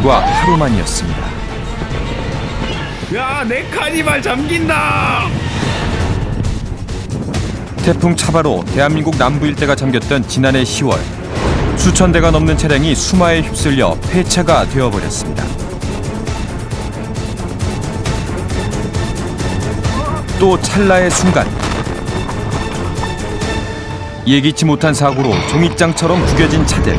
불과 하루 만이었습니다. 야, 내 카니발 잠긴다! 태풍 차바로 대한민국 남부 일대가 잠겼던 지난해 10월, 수천 대가 넘는 차량이 수마에 휩쓸려 폐차가 되어버렸습니다. 또 찰나의 순간, 예기치 못한 사고로 종잇장처럼 구겨진 차들.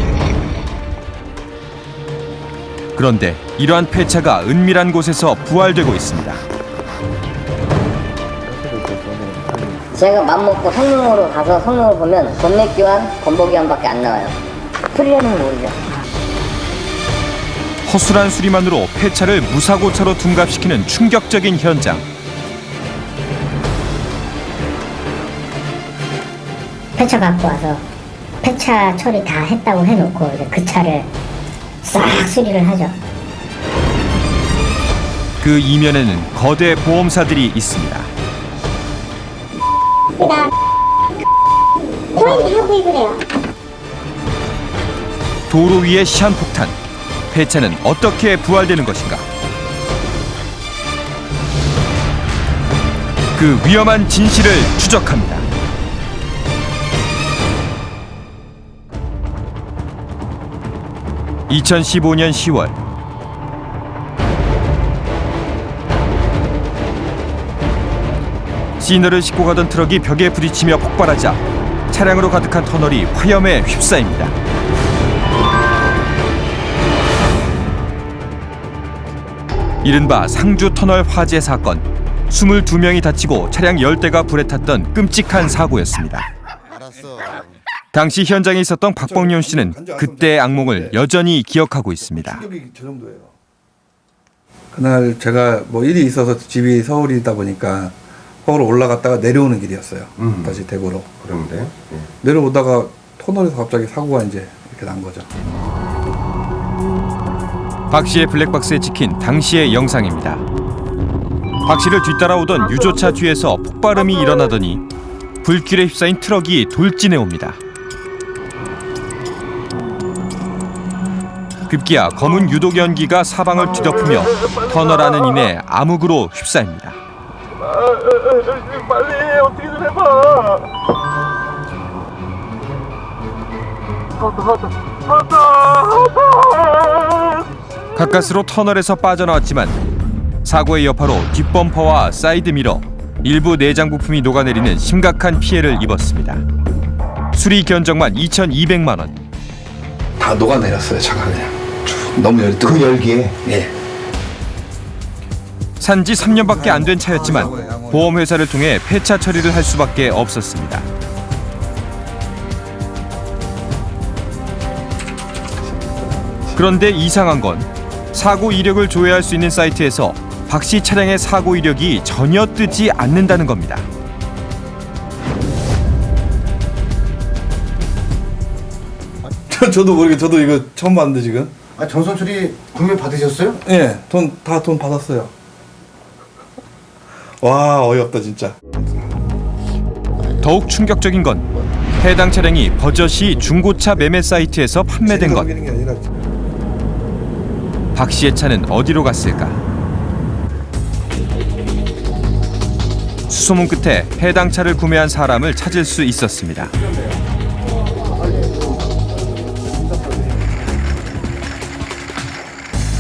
그런데 이러한 폐차가 은밀한 곳에서 부활되고 있습니다. 제가 맘먹고 성능으로 가서 성능을 보면 본넷 교환, 건보 교환밖에 안 나와요. 수리하는 거 모르죠. 허술한 수리만으로 폐차를 무사고차로 둔갑시키는 충격적인 현장. 폐차 갖고 와서 폐차 처리 다 했다고 해놓고 이제 그 차를 싹 수리를 하죠. 그 이면에는 거대 보험사들이 있습니다. 그다음 저희는 구입을 해요. 도로 위의 시한폭탄. 폐차는 어떻게 부활되는 것인가? 그 위험한 진실을 추적합니다. (2015년 10월) 시너를 싣고 가던 트럭이 벽에 부딪히며 폭발하자 차량으로 가득한 터널이 화염에 휩싸입니다. 이른바 상주 터널 화재 사건. 22명이 다치고 차량 10대가 불에 탔던 끔찍한 사고였습니다. 당시 현장에 있었던 박봉윤 씨는 그때의 악몽을 여전히 기억하고 있습니다. 그날 제가 뭐 일이 있어서 집이 서울이다 보니까 서울 올라갔다가 내려오는 길이었어요. 다시 대구로. 그런데 내려오다가 터널에서 갑자기 사고가 이제 이렇게 난 거죠. 박 씨의 블랙박스에 찍힌 당시의 영상입니다. 박 씨를 뒤따라오던 유조차 뒤에서 폭발음이 일어나더니 불길에 휩싸인 트럭이 돌진해 옵니다. 급기야 검은 유독 연기가 사방을 뒤덮으며 터널 안은 이내 암흑으로 휩싸입니다. 빨리 어떻게 좀 해봐! 가까스로 터널에서 빠져나왔지만 사고의 여파로 뒷범퍼와 사이드미러, 일부 내장 부품이 녹아내리는 심각한 피해를 입었습니다. 수리 견적만 2,200만 원. 다 녹아내렸어요, 차가 그냥. 너무 그 열기에. 예. 산지 3년밖에 안 된 차였지만 보험회사를 통해 폐차 처리를 할 수밖에 없었습니다. 그런데 이상한 건 사고 이력을 조회할 수 있는 사이트에서 박 씨 차량의 사고 이력이 전혀 뜨지 않는다는 겁니다. 저도 모르게 저도 이거 처음 봤는데 지금. 아, 전선 처리 분명 받으셨어요? 예, 돈 받았어요. 와, 어이없다 진짜. 더욱 충격적인 건 해당 차량이 버젓이 중고차 매매 사이트에서 판매된 것. 박 씨의 차는 어디로 갔을까? 수소문 끝에 해당 차를 구매한 사람을 찾을 수 있었습니다.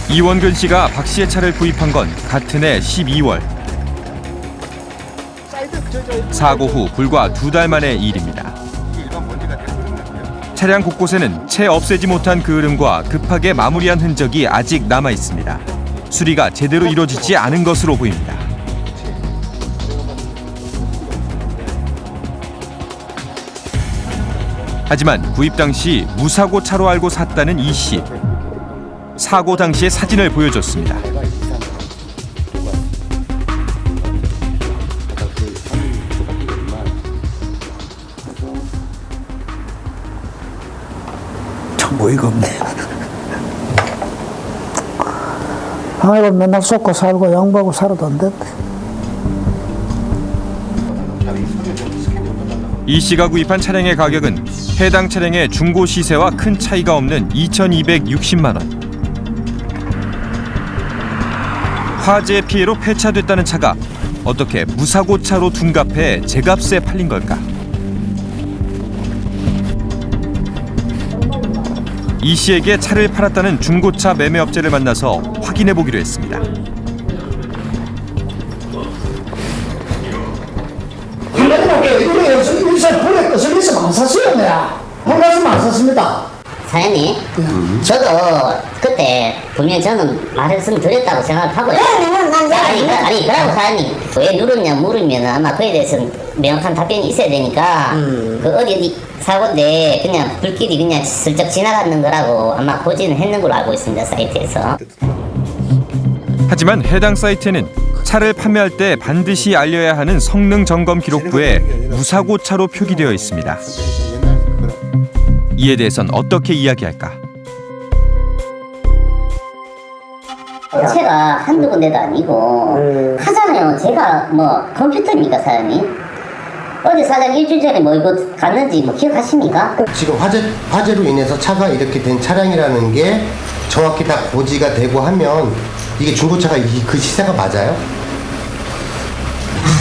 이원근 씨가 박 씨의 차를 구입한 건 같은 해 12월. 사고 후 불과 2달 만의 일입니다. 차량 곳곳에는 채 없애지 못한 그 흐름과 급하게 마무리한 흔적이 아직 남아 있습니다. 수리가 제대로 이루어지지 않은 것으로 보입니다. 하지만 구입 당시 무사고 차로 알고 샀다는 이 씨. 사고 당시의 사진을 보여줬습니다. 참 어이가 없네. 아이고 맨날 쏟고 살고 양보하고 살아도 안 된대. 이 씨가 구입한 차량의 가격은 해당 차량의 중고 시세와 큰 차이가 없는 2,260만 원. 화재 피해로 폐차됐다는 차가 어떻게 무사고차로 둔갑해 제값에 팔린 걸까? 이 씨에게 차를 팔았다는 중고차 매매업체를 만나서 확인해 보기로 했습니다. 일산 불에 것을 있으면 안 샀어요, 내가. 혼자서는 안 샀습니다. 사장님, 저도 그때 분명 저는 말씀드렸다고 생각을 하고요. 아니, 그러고 사장님 왜 누르냐 물으면 아마 그에 대해서는 명확한 답변이 있어야 되니까 그 어디 사고인데 그냥 불길이 그냥 슬쩍 지나가는 거라고 아마 고지는 했는 걸로 알고 있습니다, 사이트에서. 하지만 해당 사이트에는 차를 판매할 때 반드시 알려야 하는 성능 점검 기록부에 무사고차로 표기되어 있습니다. 이에 대해선 어떻게 이야기할까? 제가 한두 군데도 아니고 하잖아요. 제가 뭐 컴퓨터입니까, 사장님? 어제 사장 일주일 전에 뭐 이거 갔는지 뭐 기억하십니까? 지금 화재로 인해서 차가 이렇게 된 차량이라는 게 정확히 다 고지가 되고 하면 이게 중고차가 그 시세가 맞아요?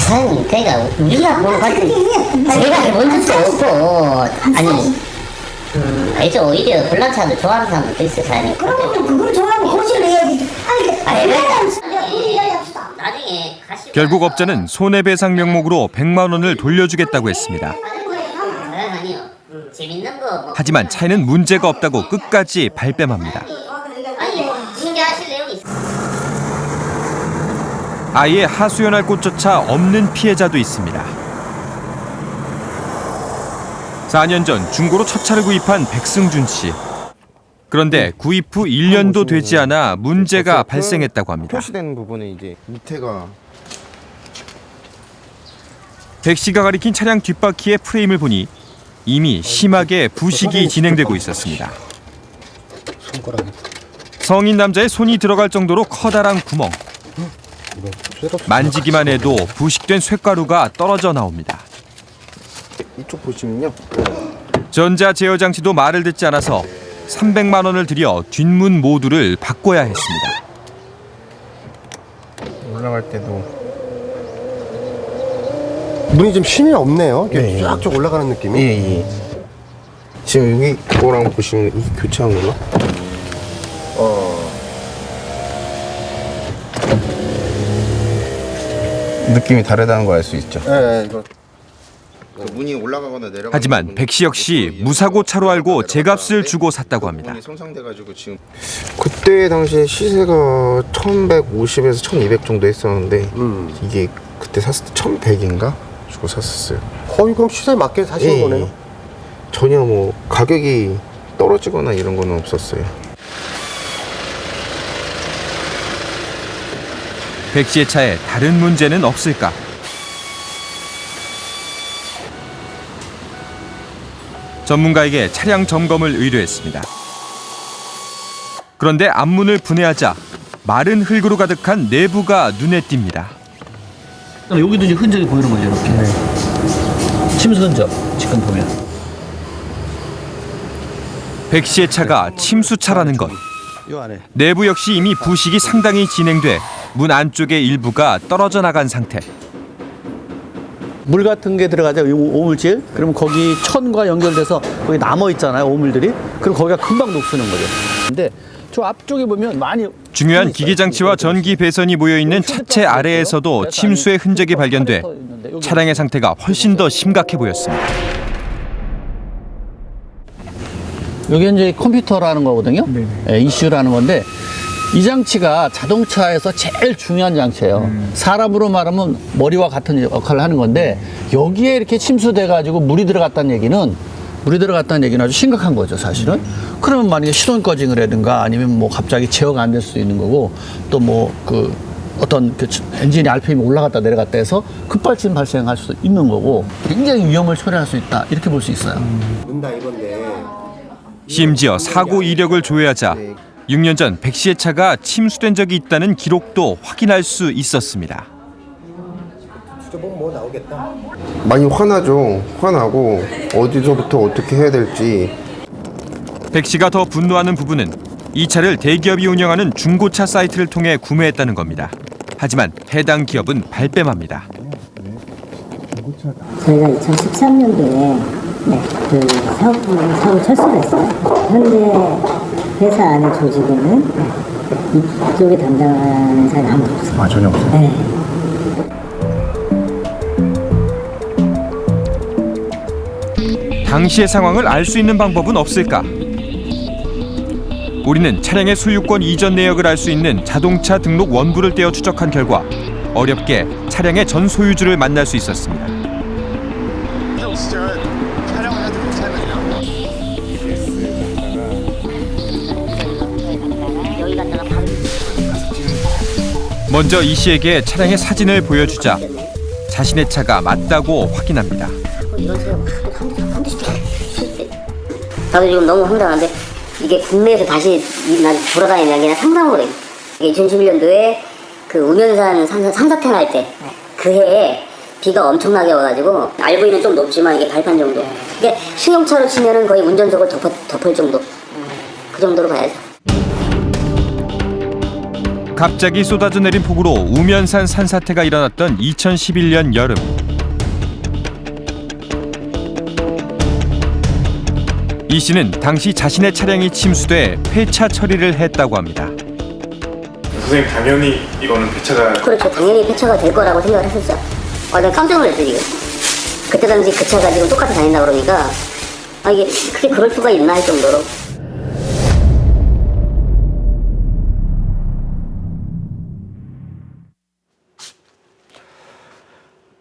사장님, 그러니까 우리가 뭘 가지고 제가 해본 적도 없고 아니 알죠? 오히려 불난차도 좋아하는 사람도 있어요, 사장님. 그러면 그걸 좋아하면 고지를 해야지. 나중에 가시고 결국 업자는 손해배상 명목으로 100만 원을 돌려주겠다고 했습니다. 아니요. 재밌는 거 뭐. 하지만 차에는 문제가 없다고 끝까지 발뺌합니다. 아니, 징계하실 내용이 있어. 아예 하소연할 곳조차 없는 피해자도 있습니다. 4년 전 중고로 첫 차를 구입한 백승준 씨. 그런데 구입 후 1년도 되지 않아 문제가 발생했다고 합니다. 표시된 부분은 이제 밑에가 백 씨가 가리킨 차량 뒷바퀴의 프레임을 보니 이미 심하게 부식이 진행되고 있었습니다. 성인 남자의 손이 들어갈 정도로 커다란 구멍. 만지기만 해도 부식된 쇳가루가 떨어져 나옵니다. 이쪽 보시면요. 전자 제어 장치도 말을 듣지 않아서 300만 원을 들여 뒷문 모두를 바꿔야 했습니다. 올라갈 때도 문이 좀 쉼이 없네요. 네. 쫙쫙 올라가는 느낌이. 예. 지금 여기 그거랑 보시면 이 교체한 걸로. 느낌이 다르다는 거 알 수 있죠. 네, 이거. 문이 올라가거나 내려가는 하지만 백 씨 역시 무사고차로 알고 제값을 주고 샀다고 합니다. 손상돼가지고 지금 그때 당시에 시세가 1,150에서 1,200 정도 했었는데 이게 그때 샀을 때 1,100인가 주고 샀었어요. 거의 그럼 시세에 맞게 사신 거네요. 전혀 뭐 가격이 떨어지거나 이런 거는 없었어요. 백 씨의 차에 다른 문제는 없을까? 전문가에게 차량 점검을 의뢰했습니다. 그런데 앞문을 분해하자 마른 흙으로 가득한 내부가 눈에 띕니다. 여기도 이제 흔적이 보이는 거죠, 이렇게. 침수 흔적 지금 보면. 백 씨의 차가 침수차라는 것. 내부 역시 이미 부식이 상당히 진행돼 문 안쪽의 일부가 떨어져 나간 상태. 물 같은 게 들어가죠, 이 오물질. 그러면 거기 천과 연결돼서 거기 남아 있잖아요, 오물들이. 그럼 거기가 금방 녹슬는 거죠. 근데 저 앞쪽에 보면 많이 중요한 기기 장치와 전기 배선이 모여 있는 차체 아래에서도 침수의 흔적이 발견돼 차량의 상태가 훨씬 더 심각해 보였습니다. 여기 이제 컴퓨터라는 거거든요. ECU라는 건데 이 장치가 자동차에서 제일 중요한 장치예요. 사람으로 말하면 머리와 같은 역할을 하는 건데 여기에 이렇게 침수돼 가지고 물이 들어갔다는 얘기는 아주 심각한 거죠, 사실은. 그러면 만약에 시동 꺼짐이라든가 아니면 뭐 갑자기 제어가 안 될 수도 있는 거고 또 뭐 그 어떤 그 엔진이 RPM이 올라갔다 내려갔다 해서 급발진 발생할 수도 있는 거고 굉장히 위험을 초래할 수 있다, 이렇게 볼 수 있어요. 문다 이건데. 심지어 사고 이력을 조회하자 6년 전 백 씨의 차가 침수된 적이 있다는 기록도 확인할 수 있었습니다. 수저봉 뭐 나오겠다. 많이 화나죠. 화나고 어디서부터 어떻게 해야 될지. 백 씨가 더 분노하는 부분은 이 차를 대기업이 운영하는 중고차 사이트를 통해 구매했다는 겁니다. 하지만 해당 기업은 발뺌합니다. 저희가 2013년도에 그 사업을 철수를 했어요. 현재 회사 안에 조직에는 이쪽에 담당하는 사람이 아무도 없어요. 전혀 없어요. 네. 당시의 상황을 알 수 있는 방법은 없을까? 우리는 차량의 소유권 이전 내역을 알 수 있는 자동차 등록 원부를 떼어 추적한 결과 어렵게 차량의 전 소유주를 만날 수 있었습니다. 먼저 이 씨에게 차량의 사진을 보여주자 자신의 차가 맞다고 확인합니다. 나도 지금 너무 황당한데 이게 국내에서 다시 난 돌아다니는 게 상상으로 이게 2011년도에 그 우면산 산사태 날 때 그 해에 비가 엄청나게 와가지고 RV는 좀 높지만 이게 발판 정도. 이게 승용차로 치면은 거의 운전석을 덮을 정도. 그 정도로 봐야죠. 갑자기 쏟아져 내린 폭우로 우면산 산사태가 일어났던 2011년 여름. 이 씨는 당시 자신의 차량이 침수돼 폐차 처리를 했다고 합니다. 선생님 당연히 이거는 폐차가 그렇죠. 당연히 폐차가 될 거라고 생각을 했었죠. 난 깜짝 놀랐어요 지금. 그때 당시 그 차가 지금 똑같이 다닌다 그러니까 이게 그게 그럴 수가 있나 할 정도로.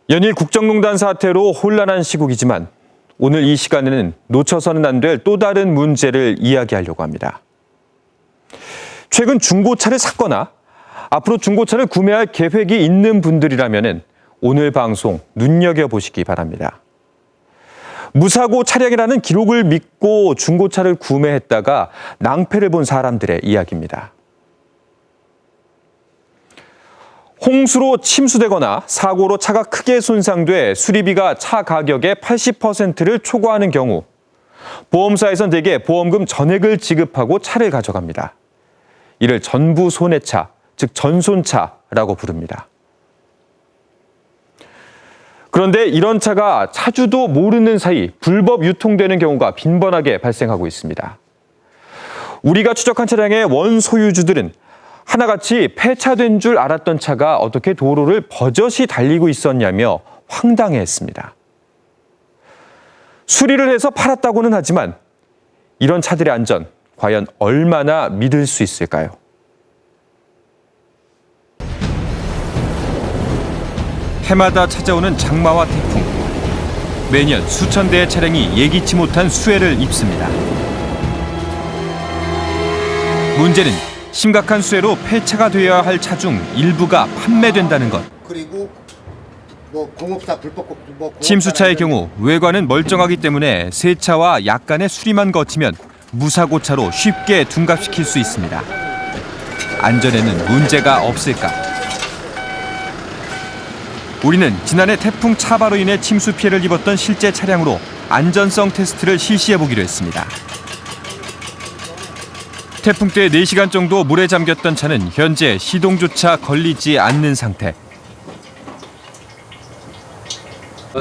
연일 국정농단 사태로 혼란한 시국이지만 오늘 이 시간에는 놓쳐서는 안 될 또 다른 문제를 이야기하려고 합니다. 최근 중고차를 샀거나 앞으로 중고차를 구매할 계획이 있는 분들이라면 오늘 방송 눈여겨보시기 바랍니다. 무사고 차량이라는 기록을 믿고 중고차를 구매했다가 낭패를 본 사람들의 이야기입니다. 홍수로 침수되거나 사고로 차가 크게 손상돼 수리비가 차 가격의 80%를 초과하는 경우 보험사에선 대개 보험금 전액을 지급하고 차를 가져갑니다. 이를 전부 손해차, 즉 전손차라고 부릅니다. 그런데 이런 차가 차주도 모르는 사이 불법 유통되는 경우가 빈번하게 발생하고 있습니다. 우리가 추적한 차량의 원소유주들은 하나같이 폐차된 줄 알았던 차가 어떻게 도로를 버젓이 달리고 있었냐며 황당해했습니다. 수리를 해서 팔았다고는 하지만 이런 차들의 안전 과연 얼마나 믿을 수 있을까요? 해마다 찾아오는 장마와 태풍. 매년 수천 대의 차량이 예기치 못한 수해를 입습니다. 문제는 심각한 수해로 폐차가 되어야 할 차 중 일부가 판매된다는 것. 그리고 공업사 불법 침수차의 경우 외관은 멀쩡하기 때문에 새 차와 약간의 수리만 거치면 무사고차로 쉽게 둔갑시킬 수 있습니다. 안전에는 문제가 없을까? 우리는 지난해 태풍 차바로 인해 침수 피해를 입었던 실제 차량으로 안전성 테스트를 실시해보기로 했습니다. 태풍 때 4시간 정도 물에 잠겼던 차는 현재 시동조차 걸리지 않는 상태.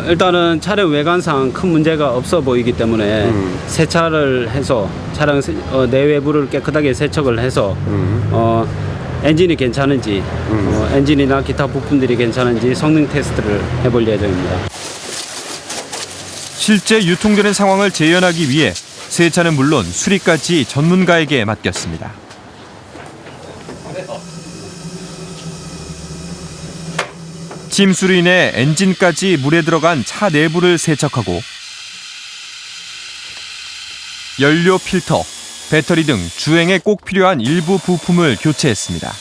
일단은 차량 외관상 큰 문제가 없어 보이기 때문에 세차를 해서 차량 내외부를 깨끗하게 세척을 해서 엔진이 괜찮은지 엔진이나 기타 부품들이 괜찮은지 성능 테스트를 해볼 예정입니다. 실제 유통되는 상황을 재현하기 위해 새 차는 물론 수리까지 전문가에게 맡겼습니다. 침수로 인해 엔진까지 물에 들어간 차 내부를 세척하고 연료 필터, 배터리 등 주행에 꼭 필요한 일부 부품을 교체했습니다.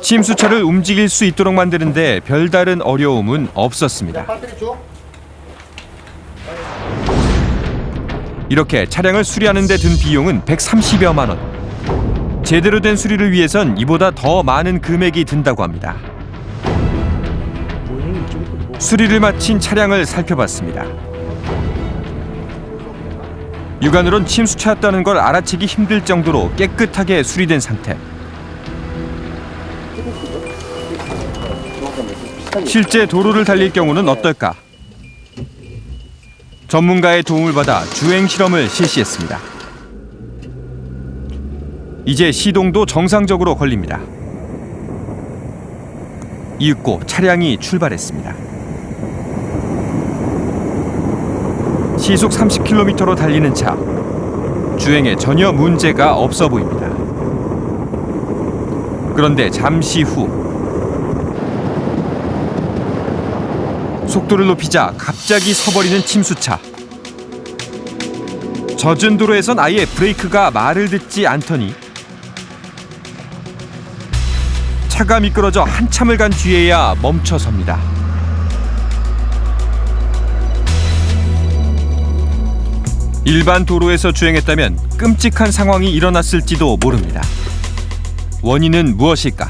침수차를 움직일 수 있도록 만드는데 별다른 어려움은 없었습니다. 이렇게 차량을 수리하는 데 든 비용은 130여만 원. 제대로 된 수리를 위해선 이보다 더 많은 금액이 든다고 합니다. 수리를 마친 차량을 살펴봤습니다. 육안으론 침수차였다는 걸 알아채기 힘들 정도로 깨끗하게 수리된 상태. 실제 도로를 달릴 경우는 어떨까? 전문가의 도움을 받아 주행 실험을 실시했습니다. 이제 시동도 정상적으로 걸립니다. 이윽고 차량이 출발했습니다. 시속 30km로 달리는 차. 주행에 전혀 문제가 없어 보입니다. 그런데 잠시 후 속도를 높이자 갑자기 서버리는 침수차. 젖은 도로에선 아예 브레이크가 말을 듣지 않더니 차가 미끄러져 한참을 간 뒤에야 멈춰섭니다. 일반 도로에서 주행했다면 끔찍한 상황이 일어났을지도 모릅니다. 원인은 무엇일까?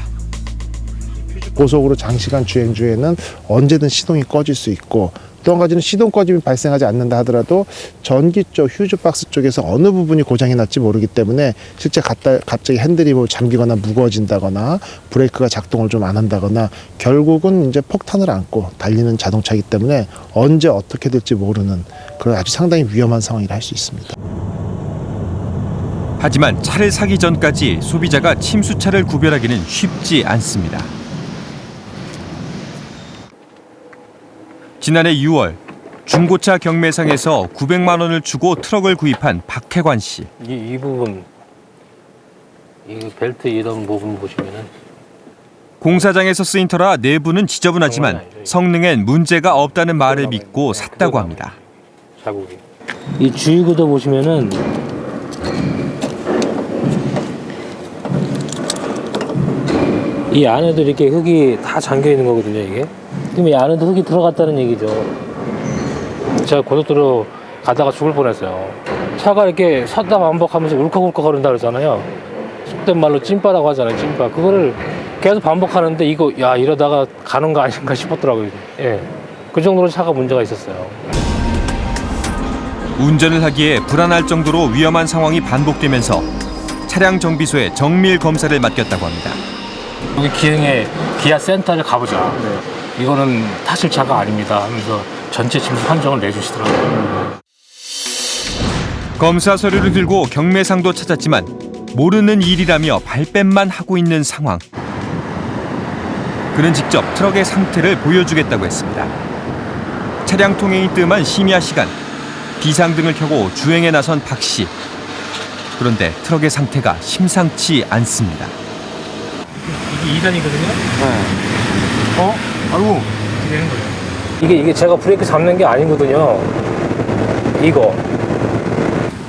고속으로 장시간 주행 중에는 언제든 시동이 꺼질 수 있고, 또 한 가지는 시동 꺼짐이 발생하지 않는다 하더라도 전기 쪽 휴즈박스 쪽에서 어느 부분이 고장이 났지 모르기 때문에 실제 갑자기 핸들이 뭐 잠기거나 무거워진다거나 브레이크가 작동을 좀 안 한다거나 결국은 이제 폭탄을 안고 달리는 자동차이기 때문에 언제 어떻게 될지 모르는 그런 아주 상당히 위험한 상황이라 할 수 있습니다. 하지만 차를 사기 전까지 소비자가 침수차를 구별하기는 쉽지 않습니다. 지난해 6월 중고차 경매상에서 900만 원을 주고 트럭을 구입한 박혜관 씨. 이 부분, 이 벨트 이런 부분 보시면은 공사장에서 쓰인 터라 내부는 지저분하지만 성능엔 문제가 없다는 말을 믿고 샀다고 합니다. 자국이. 이 주유구도 보시면은 이 안에도 이렇게 흙이 다 잠겨 있는 거거든요, 이게. 그럼 이 안에도 흙이 들어갔다는 얘기죠. 제가 고속도로 가다가 죽을 뻔했어요. 차가 이렇게 섰다 반복하면서 울컥울컥 거린다 그러잖아요. 속된 말로 찐빠라고 하잖아요, 찐빠. 그거를 계속 반복하는데 이거 야 이러다가 가는 거 아닌가 싶었더라고요. 예, 그 정도로 차가 문제가 있었어요. 운전을 하기에 불안할 정도로 위험한 상황이 반복되면서 차량 정비소에 정밀 검사를 맡겼다고 합니다. 여기 기흥에 기아 센터를 가보자. 이거는 타실 차가 아닙니다 하면서 전체 침수 판정을 내주시더라고요. 검사 서류를 들고 경매상도 찾았지만 모르는 일이라며 발뺌만 하고 있는 상황. 그는 직접 트럭의 상태를 보여주겠다고 했습니다. 차량 통행이 뜸한 심야 시간, 비상등을 켜고 주행에 나선 박 씨. 그런데 트럭의 상태가 심상치 않습니다. 이게 2단이거든요? 어? 아이고. 되는 거예요. 이게 제가 브레이크 잡는 게 아니거든요. 이거.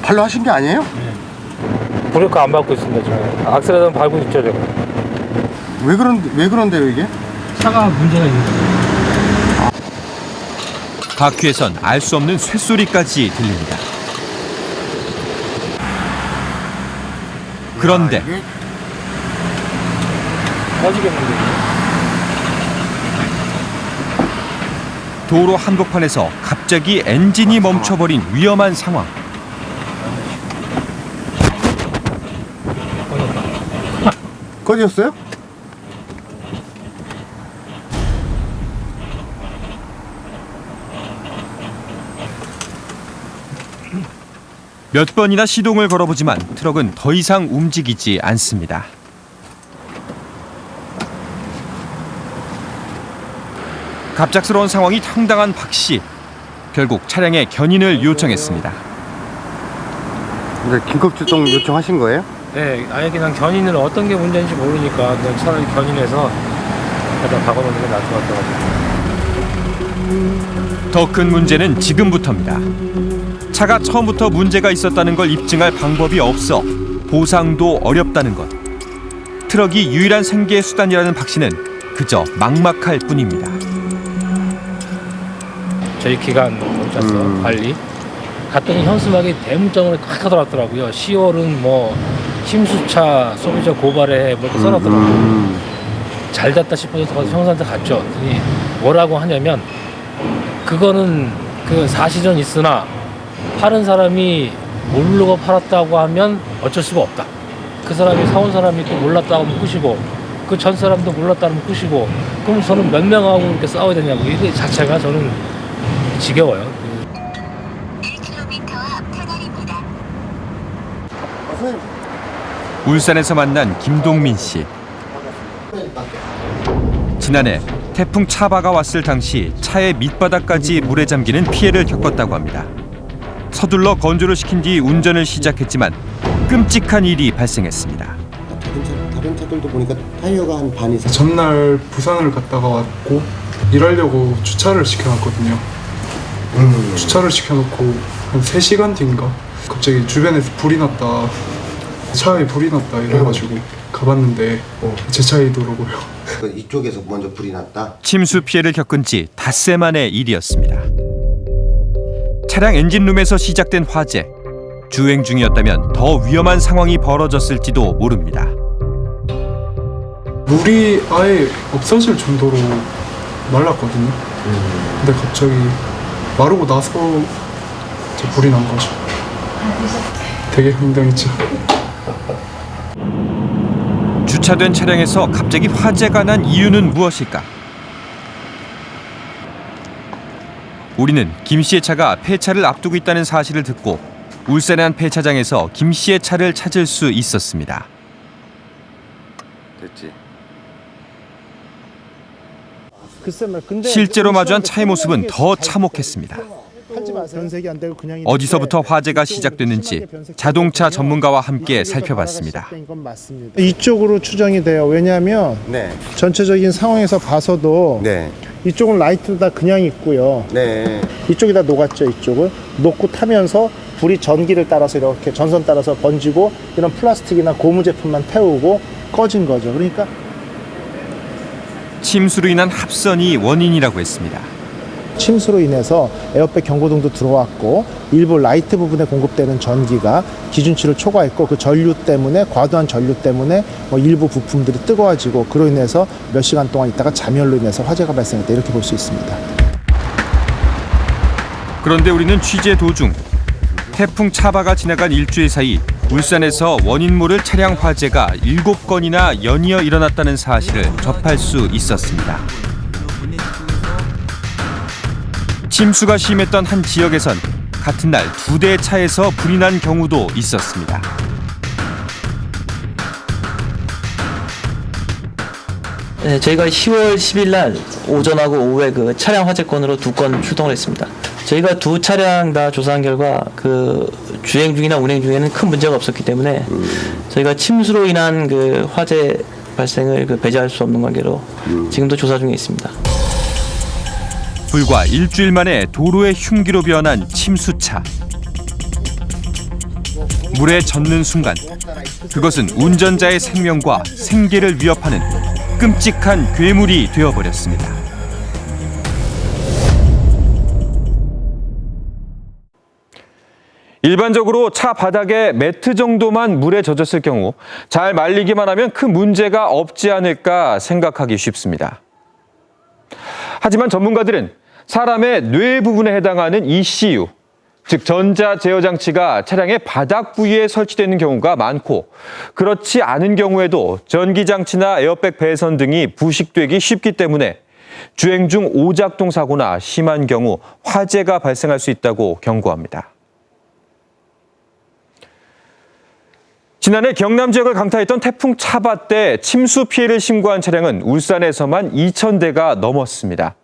발로 하신 게 아니에요? 네. 브레이크 안 밟고 있습니다, 지금. 악셀레이터 밟고 있죠, 제가. 왜 그런데요, 이게? 차가 문제가 있는 거예요. 바퀴에선 알 수 없는 쇳소리까지 들립니다. 그런데 꺼지겠는데. 도로 한복판에서 갑자기 엔진이 멈춰버린 위험한 상황. 꺼졌어요? 몇 번이나 시동을 걸어보지만 트럭은 더 이상 움직이지 않습니다. 갑작스러운 상황이 황당한 박 씨. 결국 차량에 견인을 요청했습니다. 긴급 출동 요청하신 거예요? 네, 아예 그냥 견인을 어떤 게 문제인지 모르니까 그냥 차라리 견인해서 일단 박아놓는 게 나을 것 같아가지고. 더 큰 문제는 지금부터입니다. 차가 처음부터 문제가 있었다는 걸 입증할 방법이 없어 보상도 어렵다는 것. 트럭이 유일한 생계 수단이라는 박 씨는 그저 막막할 뿐입니다. 저희 기간 짰어요, 관리. 갔더니 현수막이 대문짝으로 꽉 들어왔더라고요. 10월은 뭐 침수차 소비자 고발에 뭐 이렇게 써놨더라고요. 잘 됐다 싶어서 가서 형사한테 갔죠. 그랬더니 뭐라고 하냐면 그거는 그 사실은 있으나 파는 사람이 모르고 팔았다고 하면 어쩔 수가 없다. 그 사람이 사온 사람이 또 몰랐다고 하면 끝이고 그 전 사람도 몰랐다면 끝이고 그럼 저는 몇 명하고 이렇게 싸워야 되냐고 이게 자체가 저는 지겨워요. 울산에서 만난 김동민 씨. 지난해 태풍 차바가 왔을 당시 차의 밑바닥까지 물에 잠기는 피해를 겪었다고 합니다. 서둘러 건조를 시킨 뒤 운전을 시작했지만 끔찍한 일이 발생했습니다. 다른 차들도 보니까 타이어가 한 반 이상. 전날 부산을 갔다가 왔고 일하려고 주차를 시켜놨거든요. 주차를 시켜놓고 한 3시간 뒤인가 갑자기 주변에서 불이 났다, 차에 불이 났다 이래가지고 가봤는데 제 차이더라고요. 이쪽에서 먼저 불이 났다. 침수 피해를 겪은 지 닷새 만의 일이었습니다. 차량 엔진룸에서 시작된 화재. 주행 중이었다면 더 위험한 상황이 벌어졌을지도 모릅니다. 물이 아예 없어질 정도로 말랐거든요. 근데 갑자기 마르고 나서 이제 불이 난 거죠. 되게 황당했죠. 주차된 차량에서 갑자기 화재가 난 이유는 무엇일까? 우리는 김 씨의 차가 폐차를 앞두고 있다는 사실을 듣고 울산의 한 폐차장에서 김 씨의 차를 찾을 수 있었습니다. 됐지. 실제로 마주한 차의 모습은 더 참혹했습니다. 어디서부터 화재가 시작됐는지 자동차 전문가와 함께 살펴봤습니다. 이쪽으로 추정이 돼요. 왜냐하면 전체적인 상황에서 봐서도 이쪽은 라이트 다 그냥 있고요. 이쪽이 다 녹았죠. 이쪽은 녹고 타면서 불이 전기를 따라서 이렇게 전선 따라서 번지고 이런 플라스틱이나 고무 제품만 태우고 꺼진 거죠. 그러니까 침수로 인한 합선이 원인이라고 했습니다. 침수로 인해서 에어백 경고등도 들어왔고 일부 라이트 부분에 공급되는 전기가 기준치를 초과했고 그 전류 때문에 과도한 전류 때문에 일부 부품들이 뜨거워지고 그로 인해서 몇 시간 동안 있다가 잠열로 인해서 화재가 발생했다 이렇게 볼 수 있습니다. 그런데 우리는 취재 도중 태풍 차바가 지나간 일주일 사이 울산에서 원인 모를 차량 화재가 7건이나 연이어 일어났다는 사실을 접할 수 있었습니다. 침수가 심했던 한 지역에선 같은 날 2대의 차에서 불이 난 경우도 있었습니다. 네, 저희가 10월 10일 날 오전하고 오후에 그 차량 화재 건으로 2건 출동을 했습니다. 저희가 2 차량 다 조사한 결과 그 주행 중이나 운행 중에는 큰 문제가 없었기 때문에 저희가 침수로 인한 그 화재 발생을 배제할 수 없는 관계로 지금도 조사 중에 있습니다. 불과 일주일 만에 도로의 흉기로 변한 침수차. 물에 젖는 순간 그것은 운전자의 생명과 생계를 위협하는 끔찍한 괴물이 되어버렸습니다. 일반적으로 차 바닥에 매트 정도만 물에 젖었을 경우 잘 말리기만 하면 큰 문제가 없지 않을까 생각하기 쉽습니다. 하지만 전문가들은 사람의 뇌 부분에 해당하는 ECU, 즉 전자 제어 장치가 차량의 바닥 부위에 설치되는 경우가 많고 그렇지 않은 경우에도 전기 장치나 에어백 배선 등이 부식되기 쉽기 때문에 주행 중 오작동 사고나 심한 경우 화재가 발생할 수 있다고 경고합니다. 지난해 경남 지역을 강타했던 태풍 차바 때 침수 피해를 신고한 차량은 울산에서만 2,000대가 넘었습니다.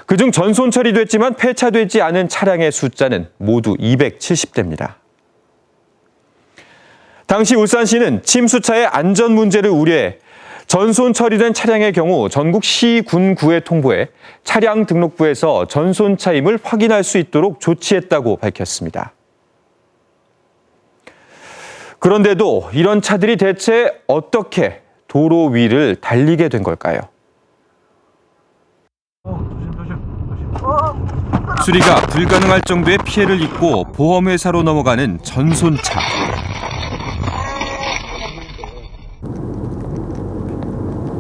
그중 전손 처리됐지만 폐차되지 않은 차량의 숫자는 모두 270대입니다. 당시 울산시는 침수차의 안전 문제를 우려해 전손 처리된 차량의 경우 전국 시, 군, 구에 통보해 차량 등록부에서 전손차임을 확인할 수 있도록 조치했다고 밝혔습니다. 그런데도 이런 차들이 대체 어떻게 도로 위를 달리게 된 걸까요? 수리가 불가능할 정도의 피해를 입고 보험회사로 넘어가는 전손차.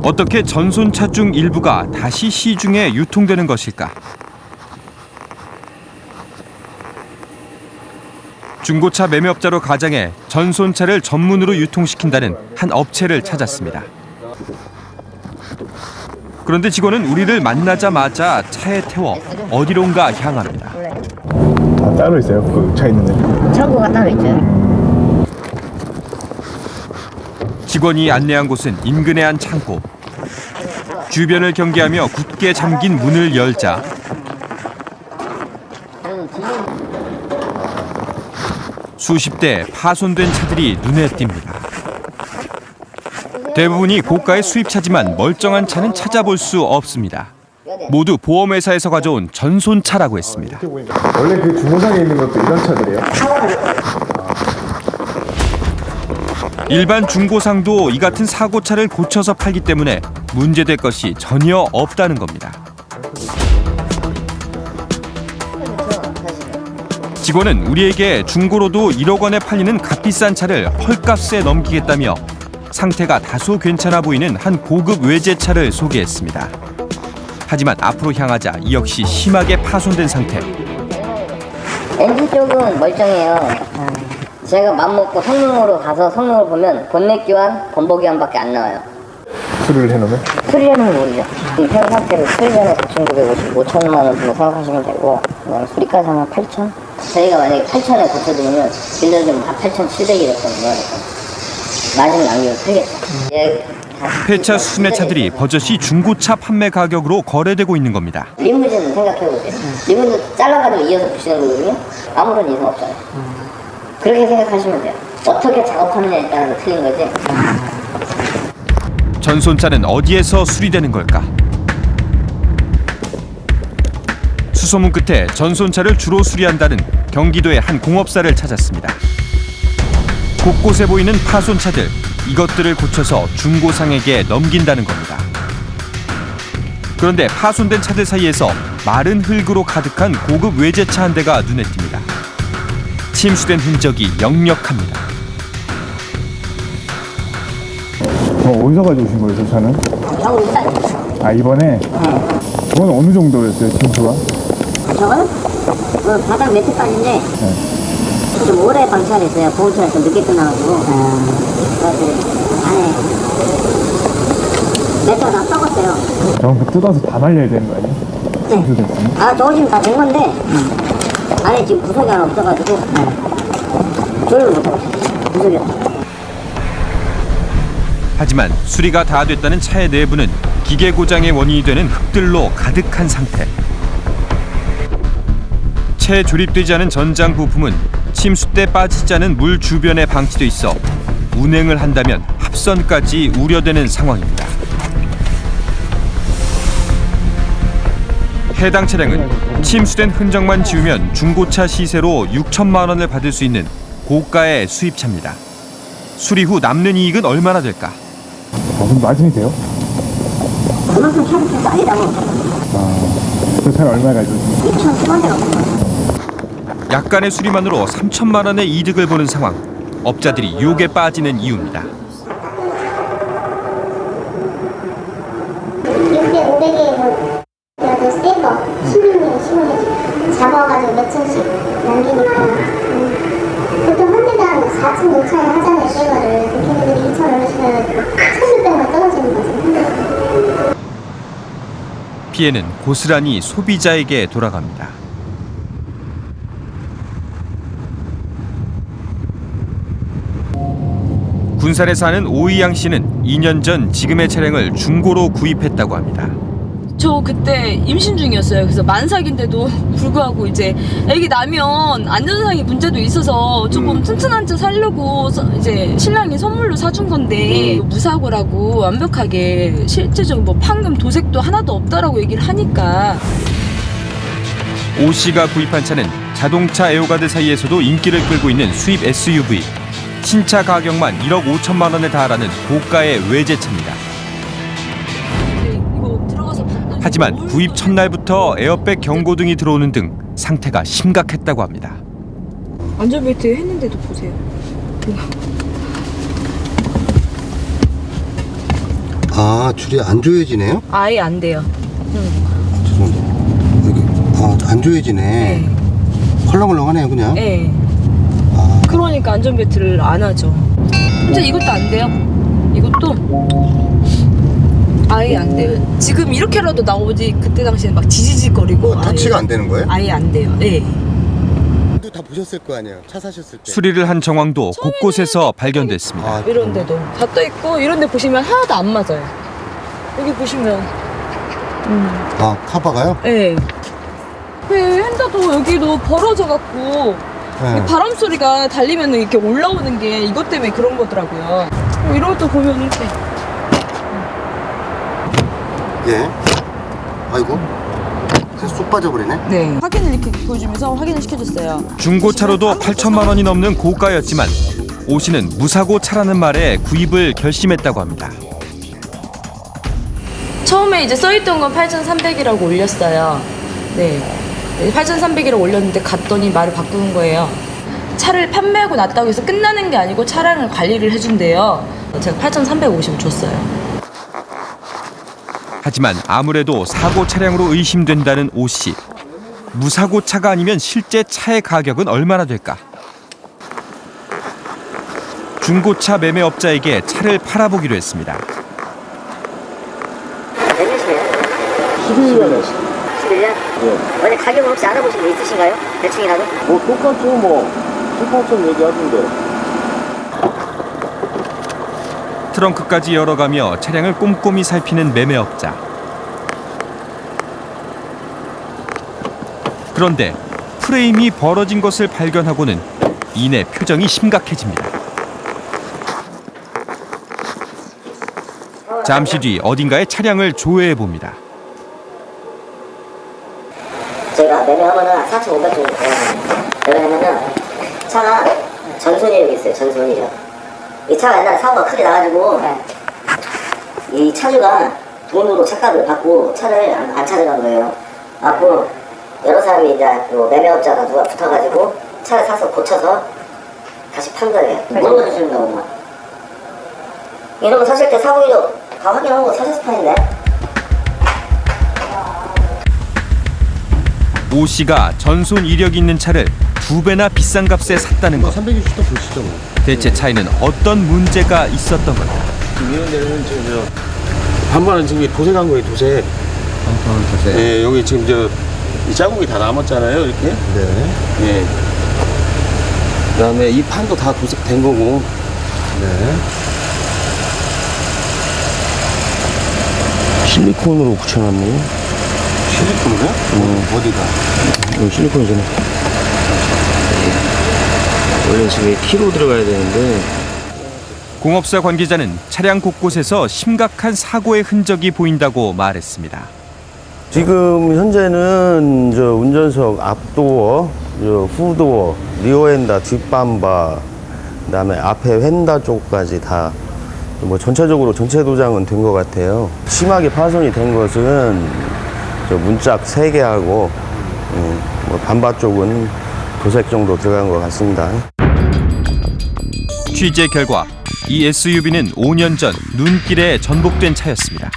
어떻게 전손차 중 일부가 다시 시중에 유통되는 것일까? 중고차 매매업자로 가장해 전손차를 전문으로 유통시킨다는 한 업체를 찾았습니다. 그런데 직원은 우리를 만나자마자 차에 태워 어디론가 향합니다. 따로 있어요? 그 차 있는 데? 창고가 따로 있죠. 직원이 안내한 곳은 인근의 한 창고. 주변을 경계하며 굳게 잠긴 문을 열자 수십 대 파손된 차들이 눈에 띕니다. 대부분이 고가의 수입차지만 멀쩡한 차는 찾아볼 수 없습니다. 모두 보험회사에서 가져온 전손차라고 했습니다. 원래 그 중고상에 있는 것도 이런 차들이에요? 일반 중고상도 이 같은 사고차를 고쳐서 팔기 때문에 문제될 것이 전혀 없다는 겁니다. 직원은 우리에게 중고로도 1억 원에 팔리는 값비싼 차를 헐값에 넘기겠다며 상태가 다소 괜찮아 보이는 한 고급 외제차를 소개했습니다. 하지만 앞으로 향하자 이 역시 심하게 파손된 상태. 엔진 쪽은 멀쩡해요. 제가 맘먹고 성능으로 가서 성능을 보면 본넷 교환, 범버 교환밖에 안 나와요. 수리를 해놓으면? 수리하는 건 모르죠. 이 현 상태를 수리전에 4,950, 5천만 원 정도 생각하시면 되고 그다음에 수리까지 하면 8천? 저희가 만약에 8천에 고쳐드리면 빌려주면 다 8,700이 됐거든요. 마진 남기면 크겠죠. 폐차 수준의 차들이 버젓이 중고차 판매 가격으로 거래되고 있는 겁니다. 리무진 생각해보세요. 리무진 잘라가지고 이어서 붙이는 거거든요. 아무런 이상 없어요. 그렇게 생각하시면 돼요. 어떻게 작업하느냐에 따라서 틀린 거지. 전손차는 어디에서 수리되는 걸까? 수소문 끝에 전손차를 주로 수리한다는 경기도의 한 공업사를 찾았습니다. 곳곳에 보이는 파손차들, 이것들을 고쳐서 중고상에게 넘긴다는 겁니다. 그런데 파손된 차들 사이에서 마른 흙으로 가득한 고급 외제차 한 대가 눈에 띕니다. 침수된 흔적이 역력합니다. 어디서 가져오신 거예요, 저 차는? 아, 이번에? 그건 어느 정도였어요, 침수가? 저거는 그 바닥 매트까지인데 좀 오래 방치하랬어요. 보온차가 좀 늦게 끝나가지고 그래서 안에 매트가 다 썩었어요. 그럼 뜯어서 다 날려야 되는 거 아니에요? 네. 아, 저거 지금 다 된 건데 안에 지금 구석이 하나 없어가지고 조율을 못하고 있어요. 구석이 없어. 하지만 수리가 다 됐다는 차의 내부는 기계 고장의 원인이 되는 흙들로 가득한 상태. 채 조립되지 않은 전장 부품은 침수 때 빠지지 않은 물 주변에 방치돼 있어 운행을 한다면 합선까지 우려되는 상황입니다. 해당 차량은 침수된 흔적만 지우면 중고차 시세로 6천만 원을 받을 수 있는 고가의 수입차입니다. 수리 후 남는 이익은 얼마나 될까? 그럼 마진이 돼요? 그만큼 차를 싸리라고. 그 차는 얼마 가져오신 거예요? 2,000원. 약간의 수리만으로 3천만 원의 이득을 보는 상황. 업자들이 유혹에 빠지는 이유입니다. 600, 500에 그래도 새거 16년, 15년 잡아가지고 몇 천씩 남기니까 보통 한 대당 4천, 5천에 하잖아요, 새거를. 걔네들이 2천 원씩 해가지고 1,600만 떨어지는 거죠. 피해는 고스란히 소비자에게 돌아갑니다. 군산에 사는 오이양 씨는 2년 전 지금의 차량을 중고로 구입했다고 합니다. 저 그때 임신 중이었어요. 그래서 만삭인데도 불구하고 이제 애기 나면 안전상의 문제도 있어서 조금 튼튼한 차 사려고 이제 신랑이 선물로 사준 건데 무사고라고 완벽하게 실제적으로 뭐 판금 도색도 하나도 없다라고 얘기를 하니까. 오 씨가 구입한 차는 자동차 애호가들 사이에서도 인기를 끌고 있는 수입 SUV. 신차 가격만 1억 5천만 원에 달하는 고가의 외제차입니다. 하지만 구입 첫날부터 에어백 경고등이 들어오는 등 상태가 심각했다고 합니다. 안전벨트 했는데도 보세요. 아, 줄이 안 조여지네요? 아예 안 돼요. 죄송합니다. 여기 안 조여지네. 헐렁헐렁하네요, 그냥. 네. 그러니까 안전벨트를 안 하죠. 진짜 이것도 안 돼요. 이것도 아예 안 돼요. 지금 이렇게라도 나오지 그때 당시에는 막 지지직거리고. 터치가 안 되는 거예요? 아예 안 돼요. 네. 다 보셨을 거 아니에요. 차 사셨을 때. 수리를 한 정황도 곳곳에서 발견됐습니다. 이런 데도 다 떠 있고 이런 데 보시면 하나도 안 맞아요. 여기 보시면 아, 카바가요? 네. 핸드도 여기도 벌어져 갖고 네. 바람 소리가 달리면 이렇게 올라오는 게 이것 때문에 그런 거더라고요. 이런 것도 보면 이렇게. 예. 아이고. 그래서 쏙 빠져버리네. 네. 확인을 이렇게 보여주면서 확인을 시켜줬어요. 중고차로도 8천만 원이 넘는 고가였지만 오 씨는 무사고 차라는 말에 구입을 결심했다고 합니다. 처음에 이제 써있던 건 8,300이라고 올렸어요. 네. 8,300이라고 올렸는데 갔더니 말을 바꾸는 거예요. 차를 판매하고 났다고 해서 끝나는 게 아니고 차량을 관리를 해준대요. 제가 8,350을 줬어요. 하지만 아무래도 사고 차량으로 의심된다는 오 씨. 무사고 차가 아니면 실제 차의 가격은 얼마나 될까? 중고차 매매업자에게 차를 팔아보기로 했습니다. 11년에 11년? 어제 가격을 혹시 알아보신 분 있으신가요? 대충이라도? 뭐 똑같죠 뭐 7, 8천 얘기하던데. 트렁크까지 열어가며 차량을 꼼꼼히 살피는 매매업자. 그런데 프레임이 벌어진 것을 발견하고는 이내 표정이 심각해집니다. 잠시 뒤 어딘가에 차량을 조회해 봅니다. 제가 매매하면은 4,500 정도 돼요. 왜냐면은 차가 전손이 여기 있어요. 전손이죠. 이 차가 옛날에 사고가 크게 나가지고 이 차주가 돈으로 차값을 받고 차를 안 찾아간 거예요. 갖고 여러 사람이 이제 매매업자가 누가 붙어가지고 차를 사서 고쳐서 다시 판 거예요. 물어주시는 거구만. 이런 거 사실 때 사고기도 다 확인한 거 사셨을 판인데. 오 씨가 전손 이력이 있는 차를 2배나 비싼 값에 샀다는 것. 360도 보시죠. 뭐. 대체 차에는 어떤 문제가 있었던 걸까? 이런 데는 지금 반반은 지금 도색한 거예요, 도색. 반반은 도색. 예, 여기 지금 이 자국이 다 남았잖아요, 이렇게. 네. 예. 그다음에 이 판도 다 도색된 거고. 네. 실리콘으로 붙여놨네요. 실리콘이요? 어디가? 여기 실리콘이잖아요. 원래 지금 키로 들어가야 되는데. 공업사 관계자는 차량 곳곳에서 심각한 사고의 흔적이 보인다고 말했습니다. 지금 현재는 저 운전석 앞도어, 저 후도어, 리어엔다, 뒷밤바, 그다음에 앞에 휀다 쪽까지 다 뭐 전체적으로 전체 도장은 된 것 같아요. 심하게 파손이 된 것은 저 문짝 3개하고 뭐 반바 쪽은 도색 정도 들어간 것 같습니다. 취재 결과 이 SUV는 5년 전 눈길에 전복된 차였습니다.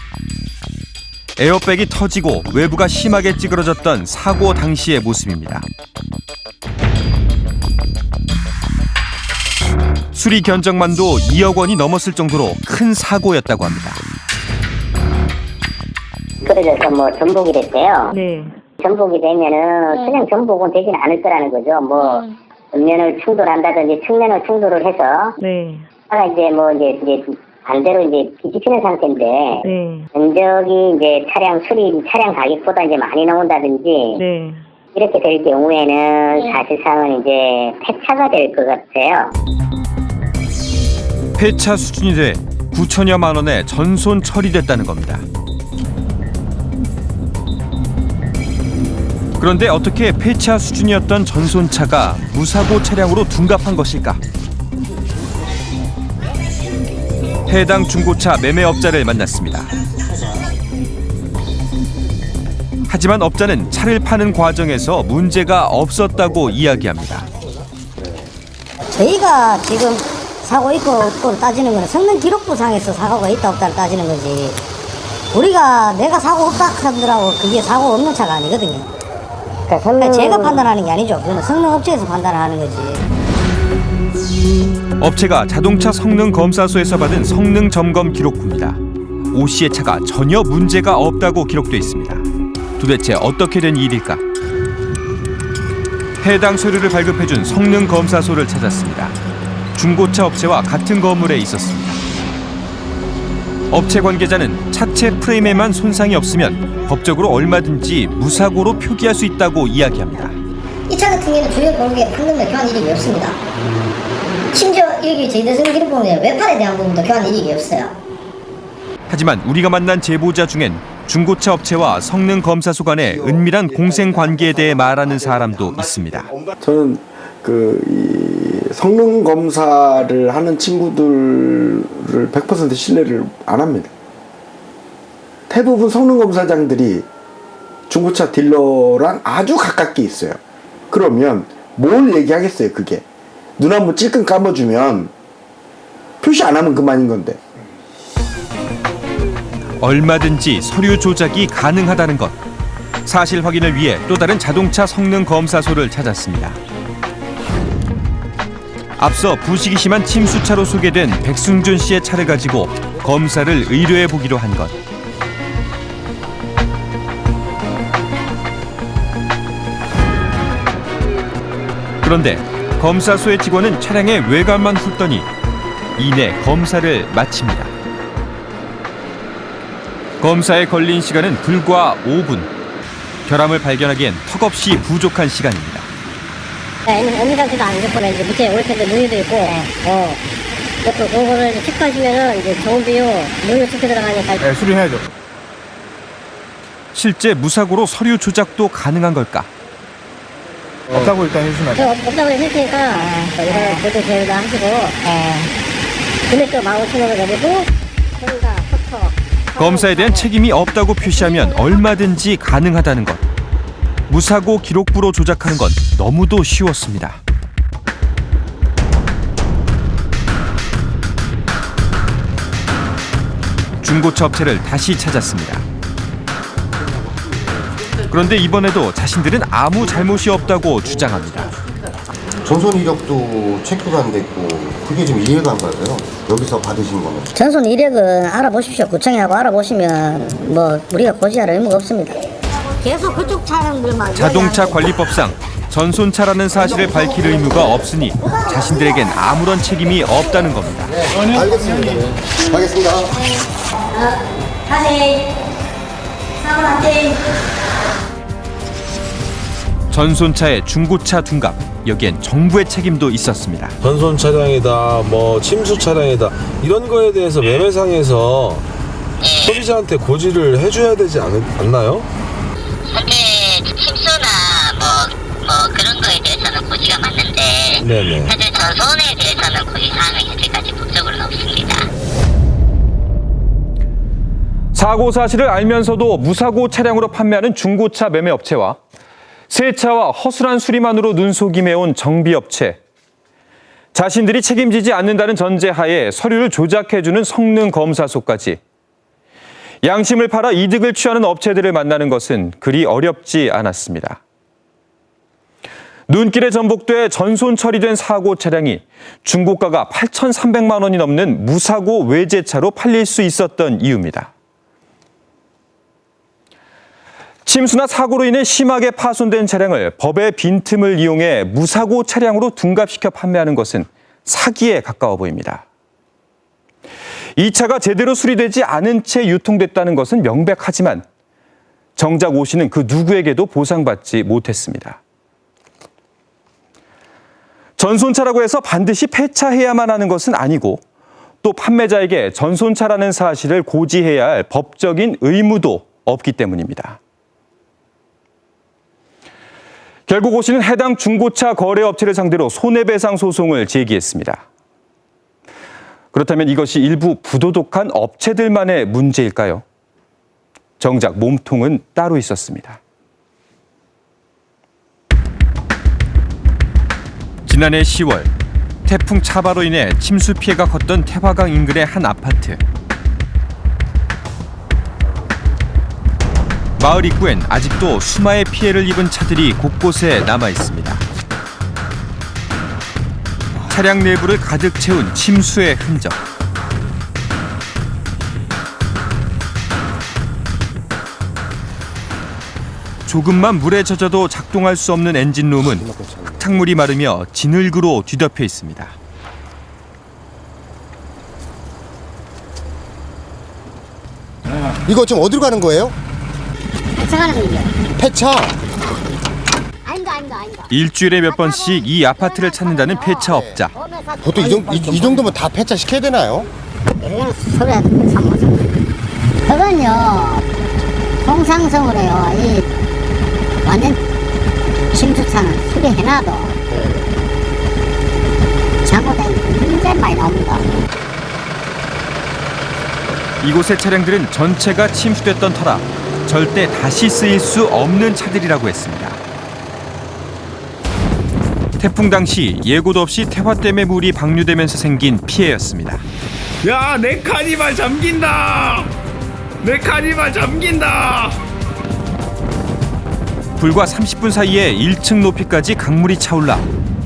에어백이 터지고 외부가 심하게 찌그러졌던 사고 당시의 모습입니다. 수리 견적만도 2억 원이 넘었을 정도로 큰 사고였다고 합니다. 그래서 뭐 전복이 됐대요. 네. 전복이 되면은 그냥 전복은 되진 않을 거라는 거죠. 뭐 음면을 충돌한다든지 측면을 충돌을 해서 네. 차가 이제 뭐 이제 반대로 이제 뒤집히는 상태인데 네. 견적이 이제 차량 가격보다 이제 많이 나온다든지 네. 이렇게 될 경우에는 사실상은 이제 폐차가 될 것 같아요. 폐차 수준이 돼 9천여만 원의 전손 처리됐다는 겁니다. 그런데 어떻게 폐차 수준이었던 전손차가 무사고 차량으로 둔갑한 것일까? 해당 중고차 매매업자를 만났습니다. 하지만 업자는 차를 파는 과정에서 문제가 없었다고 이야기합니다. 저희가 지금 사고 있고 없고를 따지는 거는 성능 기록부상에서 사고가 있다 없다를 따지는 거지. 내가 사고 없다 하더라고 그게 사고 없는 차가 아니거든요. 그러니까 제가 판단하는 게 아니죠. 그거는 성능 업체에서 판단하는 거지. 업체가 자동차 성능 검사소에서 받은 성능 점검 기록부입니다. 오 씨의 차가 전혀 문제가 없다고 기록돼 있습니다. 도대체 어떻게 된 일일까? 해당 서류를 발급해준 성능 검사소를 찾았습니다. 중고차 업체와 같은 건물에 있었습니다. 업체 관계자는 차체 프레임에만 손상이 없으면 법적으로 얼마든지 무사고로 표기할 수 있다고 이야기합니다. 이 차 같은 경우는 주요 골목에 판금도 교환 이력이 없습니다. 심지어 여기 저희들 성능 기록 보면 외판에 대한 부분도 교환 이력이 없어요. 하지만 우리가 만난 제보자 중엔 중고차 업체와 성능 검사소 간의 은밀한 공생 관계에 대해 말하는 사람도 있습니다. 저는 이 성능 검사를 하는 친구들을 100% 신뢰를 안 합니다. 대부분 성능 검사장들이 중고차 딜러랑 아주 가깝게 있어요. 그러면 뭘 얘기하겠어요, 그게. 눈 한번 찔끔 감아주면 표시 안 하면 그만인 건데. 얼마든지 서류 조작이 가능하다는 것. 사실 확인을 위해 또 다른 자동차 성능 검사소를 찾았습니다. 앞서 부식이 심한 침수차로 소개된 백승준 씨의 차를 가지고 검사를 의뢰해 보기로 한 것. 그런데 검사소의 직원은 차량의 외관만 훑더니 이내 검사를 마칩니다. 검사에 걸린 시간은 불과 5분. 결함을 발견하기엔 턱없이 부족한 시간입니다. 엔진 상태도 안 좋거나 이제 밑에 오일팬도 누유도 있고, 또 그거를 체크하시면은 이제 저온 비료, 누유 스프 들어가니까. 네, 수리해야죠. 실제 무사고로 서류 조작도 가능한 걸까? 없다고 일단 해주시면 저 없다고 했으니까 이거 모두 제휴 다 하시고, 금액도 15,000원을 내리고, 손과 포토. 검사에 대한 책임이 없다고 표시하면 얼마든지 가능하다는 것. 무사고 기록부로 조작하는 건 너무도 쉬웠습니다. 중고차 업체를 다시 찾았습니다. 그런데 이번에도 자신들은 아무 잘못이 없다고 주장합니다. 전손 이력도 체크가 안 됐고 그게 좀 이해가 안 가요. 여기서 받으신 거는. 전손 이력은 알아보십시오. 구청하고 알아보시면 뭐 우리가 고지할 의무가 없습니다. 계속 그쪽 차량들만. 자동차 관리법상 전손차라는 사실을 밝힐 의무가 없으니 자신들에겐 아무런 책임이 없다는 겁니다. 네, 알겠습니다. 가겠습니다. 다시 사고 났지. 전손차의 중고차 둔갑, 여기엔 정부의 책임도 있었습니다. 전손 차량이다, 뭐 침수 차량이다 이런 거에 대해서 매매상에서 소비자한테 고지를 해줘야 되지 않나요? 현재 침수나 뭐 그런 거에 대해서는 고지가 맞는데 네네. 현재 전손에 대해서는 고지 사항은 현재까지 법적으로는 없습니다. 사고 사실을 알면서도 무사고 차량으로 판매하는 중고차 매매업체와 새 차와 허술한 수리만으로 눈속임해온 정비업체. 자신들이 책임지지 않는다는 전제하에 서류를 조작해주는 성능검사소까지. 양심을 팔아 이득을 취하는 업체들을 만나는 것은 그리 어렵지 않았습니다. 눈길에 전복돼 전손 처리된 사고 차량이 중고가가 8,300만 원이 넘는 무사고 외제차로 팔릴 수 있었던 이유입니다. 침수나 사고로 인해 심하게 파손된 차량을 법의 빈틈을 이용해 무사고 차량으로 둔갑시켜 판매하는 것은 사기에 가까워 보입니다. 이 차가 제대로 수리되지 않은 채 유통됐다는 것은 명백하지만 정작 오 씨는 그 누구에게도 보상받지 못했습니다. 전손차라고 해서 반드시 폐차해야만 하는 것은 아니고 또 판매자에게 전손차라는 사실을 고지해야 할 법적인 의무도 없기 때문입니다. 결국 오 씨는 해당 중고차 거래업체를 상대로 손해배상 소송을 제기했습니다. 그렇다면 이것이 일부 부도덕한 업체들만의 문제일까요? 정작 몸통은 따로 있었습니다. 지난해 10월 태풍 차바로 인해 침수 피해가 컸던 태화강 인근의 한 아파트. 마을 입구엔 아직도 수마의 피해를 입은 차들이 곳곳에 남아 있습니다. 차량 내부를 가득 채운 침수의 흔적. 조금만 물에 젖어도 작동할 수 없는 엔진룸은 흙탕물이 마르며 진흙으로 뒤덮여 있습니다. 이거 지금 어디로 가는 거예요? 폐차가는 거죠. 폐차. 아닙니다. 일주일에 몇 번씩 이 아파트를 찾는다는 폐차업자. 보통 이 정도면 다 폐차 시켜야 되나요? 그냥 소리라도 폐차 못해. 그건요, 통상적으로요, 이 완전 침수차는 수리해놔도 잘못된 굉장히 많이 나옵니다. 이곳의 차량들은 전체가 침수됐던 터라 절대 다시 쓰일 수 없는 차들이라고 했습니다. 태풍 당시 예고도 없이 태화댐에 물이 방류되면서 생긴 피해였습니다. 야, 내 카니발 잠긴다! 내 카니발 잠긴다! 불과 30분 사이에 1층 높이까지 강물이 차올라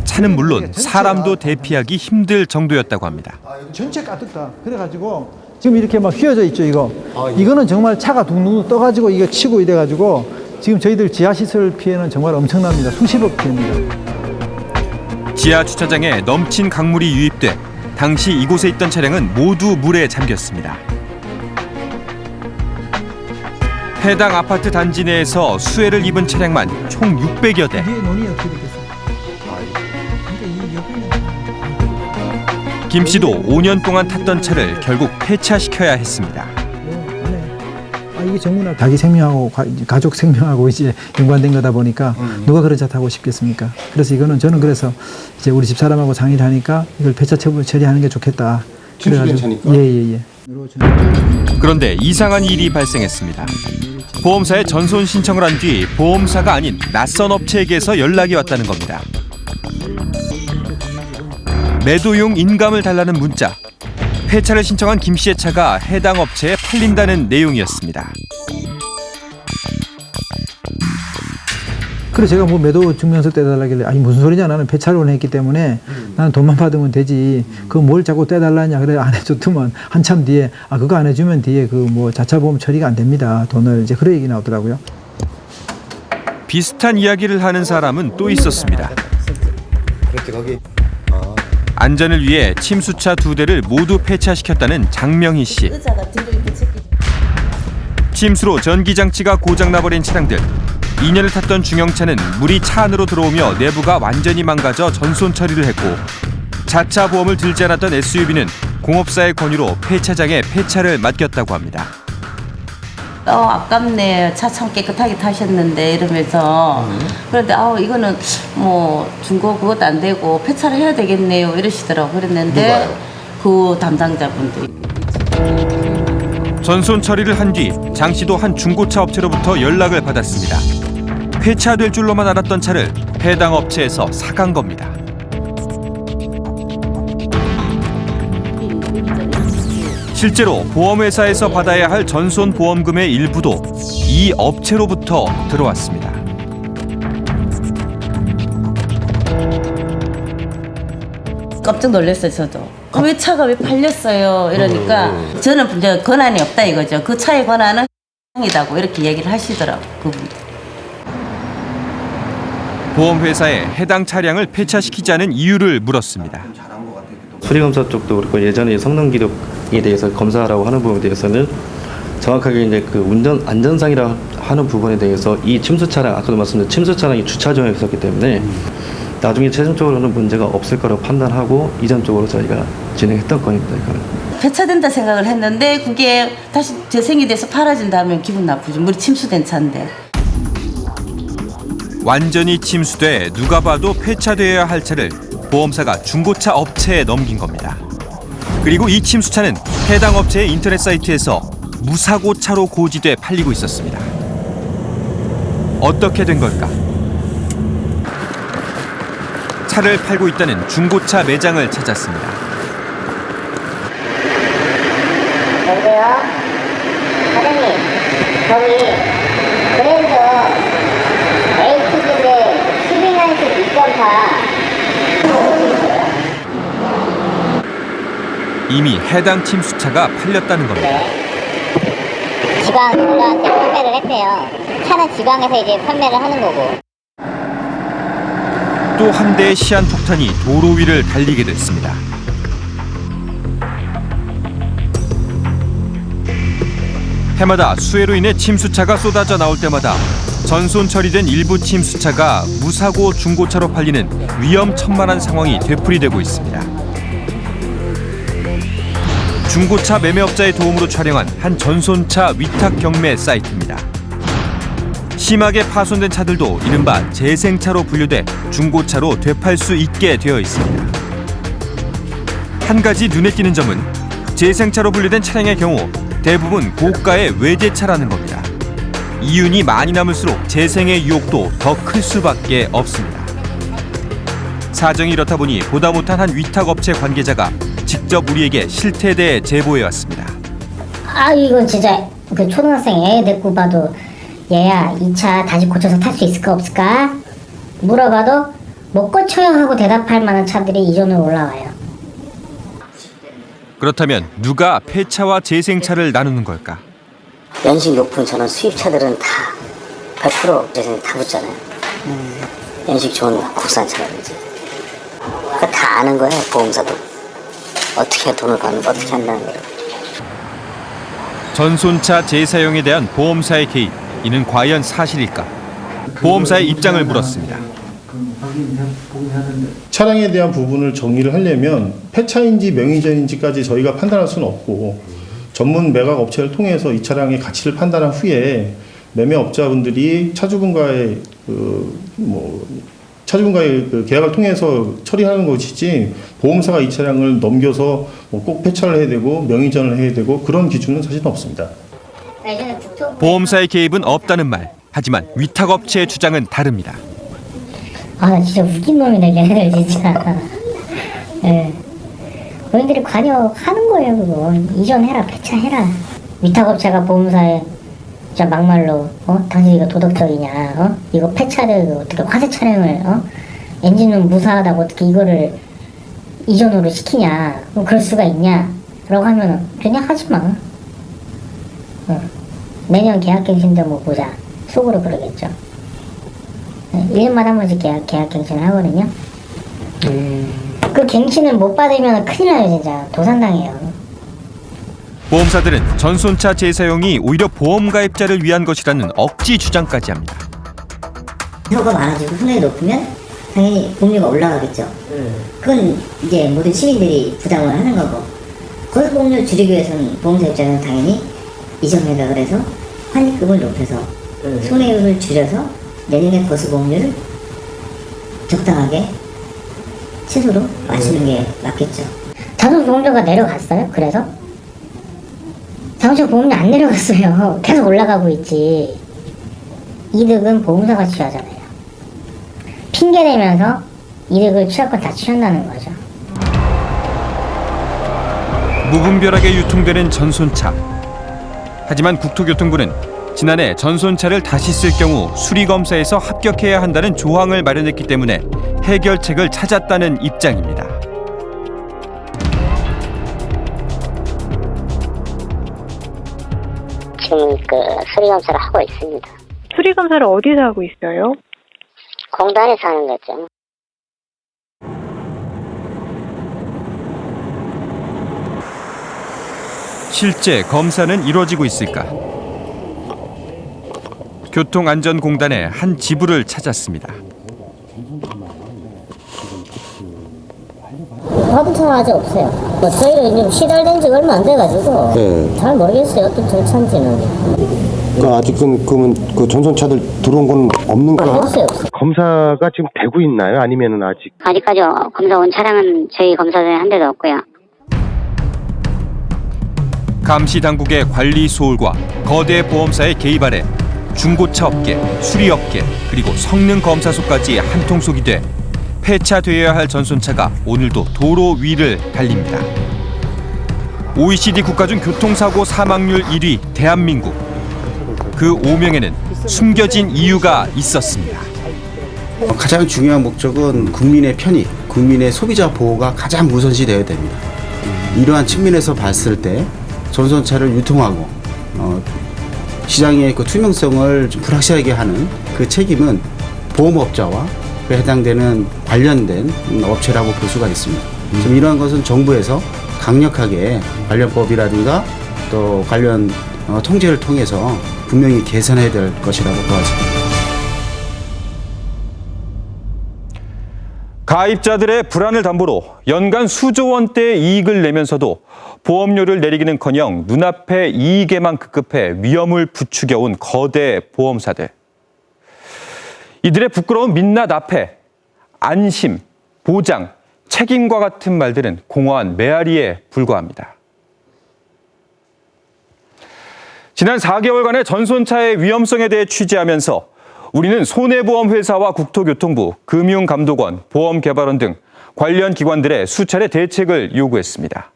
차는 물론 사람도 대피하기 힘들 정도였다고 합니다. 전체 가득다. 그래가지고 지금 이렇게 막 휘어져 있죠, 이거. 이거는 정말 차가 둥둥 떠가지고 이게 치고 이래가지고 지금 저희들 지하시설 피해는 정말 엄청납니다. 수십억 피해입니다. 지하 주차장에 넘친 강물이 유입돼 당시 이곳에 있던 차량은 모두 물에 잠겼습니다. 해당 아파트 단지 내에서 수해를 입은 차량만 총 600여 대. 김 씨도 5년 동안 탔던 차를 결국 폐차시켜야 했습니다. 이게 전부 자기 생명하고 가족 생명하고 이제 연관된 거다 보니까 누가 그런 차 타고 싶겠습니까? 그래서 이거는 저는 그래서 이제 우리 집 사람하고 상의를 하니까 이걸 폐차 처리하는 게 좋겠다. 침수되니까. 예. 그런데 이상한 일이 발생했습니다. 보험사에 전손 신청을 한 뒤 보험사가 아닌 낯선 업체에게서 연락이 왔다는 겁니다. 매도용 인감을 달라는 문자. 폐차를 신청한 김 씨의 차가 해당 업체에 팔린다는 내용이었습니다. 그래서 제가 뭐 매도 증명서 떼달라길래 아니 무슨 소리냐, 나는 폐차를 원했기 때문에 나는 돈만 받으면 되지 그거 뭘 자꾸 떼달라냐. 그래 안 해줬더만 한참 뒤에 그거 안 해주면 뒤에 그 뭐 자차 보험 처리가 안 됩니다. 돈을 이제 그런 얘기 나오더라고요. 비슷한 이야기를 하는 사람은 또 있었습니다. 그렇게 거기. 안전을 위해 침수차 2대를 모두 폐차시켰다는 장명희 씨. 침수로 전기장치가 고장나버린 차량들. 2년을 탔던 중형차는 물이 차 안으로 들어오며 내부가 완전히 망가져 전손 처리를 했고, 자차 보험을 들지 않았던 SUV는 공업사의 권유로 폐차장에 폐차를 맡겼다고 합니다. 아깝네. 차 참 깨끗하게 타셨는데 이러면서 그런데 이거는 뭐 중고 그것도 안 되고 폐차를 해야 되겠네요 이러시더라고. 그랬는데 누가요? 그 담당자분들이 전손 처리를 한 뒤 장 씨도 한 중고차 업체로부터 연락을 받았습니다. 폐차될 줄로만 알았던 차를 해당 업체에서 사간 겁니다. 실제로 보험회사에서 받아야 할 전손 보험금의 일부도 이 업체로부터 들어왔습니다. 깜짝 놀랐어요. 저도. 왜 차가 왜 팔렸어요 이러니까 저는 이제 권한이 없다 이거죠. 그 차의 권한은 이다고 이렇게 얘기를 하시더라고 그분. 보험회사에 해당 차량을 폐차시키지 않은 이유를 물었습니다. 수리검사 쪽도 그렇고 예전에 성능 기록에 대해서 검사하라고 하는 부분에 대해서는 정확하게 이제 그 운전 안전상이라 하는 부분에 대해서 이 침수 차량, 아까도 말씀드린 침수 차량이 주차장에 있었기 때문에 나중에 최종적으로는 문제가 없을 거라고 판단하고 이전적으로 저희가 진행했던 건입니다. 이거는. 폐차된다 생각을 했는데 그게 다시 재생이 돼서 팔아진다면 기분 나쁘죠. 물이 침수된 차인데. 완전히 침수돼 누가 봐도 폐차되어야 할 차를 보험사가 중고차 업체에 넘긴 겁니다. 그리고 이 침수차는 해당 업체의 인터넷 사이트에서 무사고차로 고지돼 팔리고 있었습니다. 어떻게 된 걸까? 차를 팔고 있다는 중고차 매장을 찾았습니다. 여보세요? 사장님, 저기 브랜드 HG인데 12년식 2.4 이미 해당 침수차가 팔렸다는 겁니다. 지방한테 판매를 했대요. 차는 지방에서 이제 판매를 하는 거고. 또 한 대의 시한폭탄이 도로 위를 달리게 됐습니다. 해마다 수해로 인해 침수차가 쏟아져 나올 때마다 전손 처리된 일부 침수차가 무사고 중고차로 팔리는 위험천만한 상황이 되풀이되고 있습니다. 중고차 매매업자의 도움으로 촬영한 한 전손차 위탁 경매 사이트입니다. 심하게 파손된 차들도 이른바 재생차로 분류돼 중고차로 되팔 수 있게 되어 있습니다. 한 가지 눈에 띄는 점은 재생차로 분류된 차량의 경우 대부분 고가의 외제차라는 겁니다. 이윤이 많이 남을수록 재생의 유혹도 더 클 수밖에 없습니다. 사정이 이렇다 보니 보다 못한 한 위탁업체 관계자가 직접 우리에게 실태에 대해 제보해왔습니다. 아 이거 진짜 그 초등학생 애 데리고 봐도 얘야 이 차 다시 고쳐서 탈 수 있을까 없을까? 물어봐도 못 고쳐요 하고 대답할 만한 차들이 이전으로 올라와요. 그렇다면 누가 폐차와 재생차를 나누는 걸까? 연식 높은 저는 수입차들은 다 100% 재생 다 붙잖아요. 연식 좋은 국산차라든지. 그거 다 아는 거예요, 보험사도. 어떻게 돈을 받는 거, 어떻게 한다는 거예요. 전손차 재사용에 대한 보험사의 개입, 이는 과연 사실일까? 보험사의 입장을 물었습니다. 차량에 대한 부분을 정리를 하려면 폐차인지 명의전인지까지 저희가 판단할 수는 없고 전문 매각 업체를 통해서 이 차량의 가치를 판단한 후에 매매업자분들이 차주분과의 그 계약을 통해서 처리하는 것이지 보험사가 이 차량을 넘겨서 꼭 폐차를 해야 되고 명의전을 해야 되고 그런 기준은 사실은 없습니다. 보험사의 개입은 없다는 말. 하지만 위탁업체의 주장은 다릅니다. 아, 나 진짜 웃긴 놈이네, 걔네들 진짜. 예. 본인들이 관여하는 거예요, 그거. 이전해라, 폐차해라. 위탁업체가 보험사에 진짜 막말로, 당신 이거 도덕적이냐, 이거 폐차를 어떻게 화재 차량을, 엔진은 무사하다고 어떻게 이거를 이전으로 시키냐, 그럴 수가 있냐, 라고 하면은 그냥 하지 마. 내년 계약갱신도 뭐 보자. 속으로 그러겠죠. 1년마다 한 번씩 계약갱신을 하거든요. 그 갱신을 못 받으면 큰일 나요, 진짜. 도산당해요. 보험사들은 전손차 재사용이 오히려 보험 가입자를 위한 것이라는 억지 주장까지 합니다. 혀가 많아지고 손해가 높으면 당연히 보험료가 올라가겠죠. 그건 이제 모든 시민들이 부담을 하는 거고. 거기서 보험료 줄이기 위해서는 보험사 입장에서는 당연히 이전 매각을 해서 환입금을 높여서 손해율을 줄여서 내년에 거수 보험료를 적당하게 최소로 맞추는 게 맞겠죠. 자동차 보험료가 내려갔어요? 그래서? 자동차 보험료 안 내려갔어요. 계속 올라가고 있지. 이득은 보험사가 취하잖아요. 핑계대면서 이득을 취할 건 다 취한다는 거죠. 무분별하게 유통되는 전손차. 하지만 국토교통부는 지난해 전손차를 다시 쓸 경우 수리검사에서 합격해야 한다는 조항을 마련했기 때문에 해결책을 찾았다는 입장입니다. 지금 수리검사를 하고 있습니다. 수리검사를 어디서 하고 있어요? 공단에서 하는 거죠. 실제 검사는 이루어지고 있을까? 교통안전공단의 한 지부를 찾았습니다. 받은 차가 아직 없어요. 저희는 이제 시달된 지가 얼마 안 돼가지고 잘 모르겠어요. 어떤 절차인지는. 아직 그러면 그 전손차들 들어온 건 없는 거예요? 없어요. 검사가 지금 되고 있나요? 아니면은 아직? 아직까지 검사 온 차량은 저희 검사단에 한 대도 없고요. 감시 당국의 관리 소홀과 거대 보험사의 개입 아래 중고차 업계, 수리업계, 그리고 성능 검사소까지 한통속이 돼 폐차되어야 할 전손차가 오늘도 도로 위를 달립니다. OECD 국가 중 교통사고 사망률 1위 대한민국. 그 오명에는 숨겨진 이유가 있었습니다. 가장 중요한 목적은 국민의 편의, 국민의 소비자 보호가 가장 우선시 되어야 됩니다. 이러한 측면에서 봤을 때 전손차를 유통하고 시장의 그 투명성을 좀 불확실하게 하는 그 책임은 보험업자와 그 해당되는 관련된 업체라고 볼 수가 있습니다. 지금 이러한 것은 정부에서 강력하게 관련 법이라든가 또 관련 통제를 통해서 분명히 개선해야 될 것이라고 보았습니다. 가입자들의 불안을 담보로 연간 수조 원대의 이익을 내면서도 보험료를 내리기는커녕 눈앞의 이익에만 급급해 위험을 부추겨온 거대 보험사들. 이들의 부끄러운 민낯 앞에 안심, 보장, 책임과 같은 말들은 공허한 메아리에 불과합니다. 지난 4개월간의 전손차의 위험성에 대해 취재하면서 우리는 손해보험회사와 국토교통부, 금융감독원, 보험개발원 등 관련 기관들의 수차례 대책을 요구했습니다.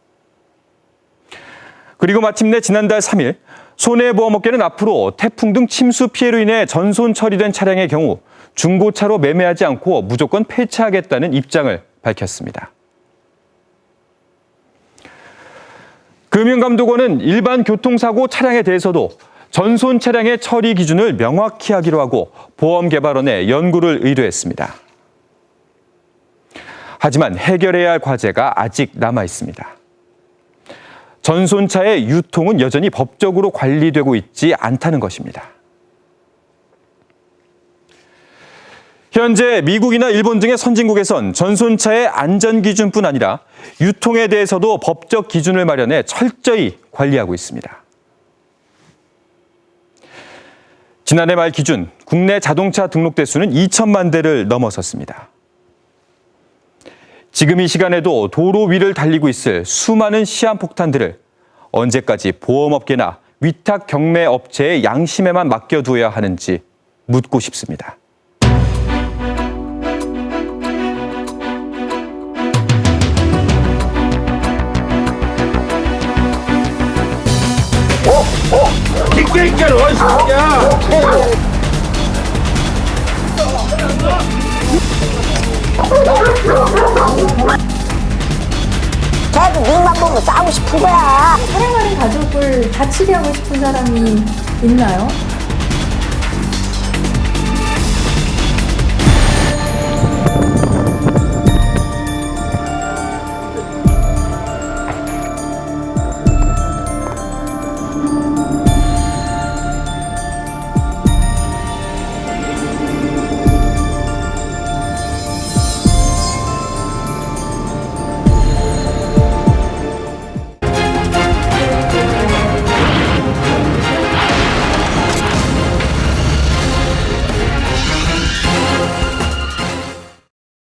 그리고 마침내 지난달 3일 손해보험업계는 앞으로 태풍 등 침수 피해로 인해 전손 처리된 차량의 경우 중고차로 매매하지 않고 무조건 폐차하겠다는 입장을 밝혔습니다. 금융감독원은 일반 교통사고 차량에 대해서도 전손 차량의 처리 기준을 명확히 하기로 하고 보험개발원에 연구를 의뢰했습니다. 하지만 해결해야 할 과제가 아직 남아 있습니다. 전손차의 유통은 여전히 법적으로 관리되고 있지 않다는 것입니다. 현재 미국이나 일본 등의 선진국에선 전손차의 안전기준뿐 아니라 유통에 대해서도 법적 기준을 마련해 철저히 관리하고 있습니다. 지난해 말 기준 국내 자동차 등록 대수는 2천만 대를 넘어섰습니다. 지금 이 시간에도 도로 위를 달리고 있을 수많은 시한폭탄들을 언제까지 보험업계나 위탁 경매 업체의 양심에만 맡겨두어야 하는지 묻고 싶습니다. 빅뱅크로 야! 걔도 눈만 보고 싸우고 싶은 거야. 사랑하는 가족을 다치게 하고 싶은 사람이 있나요?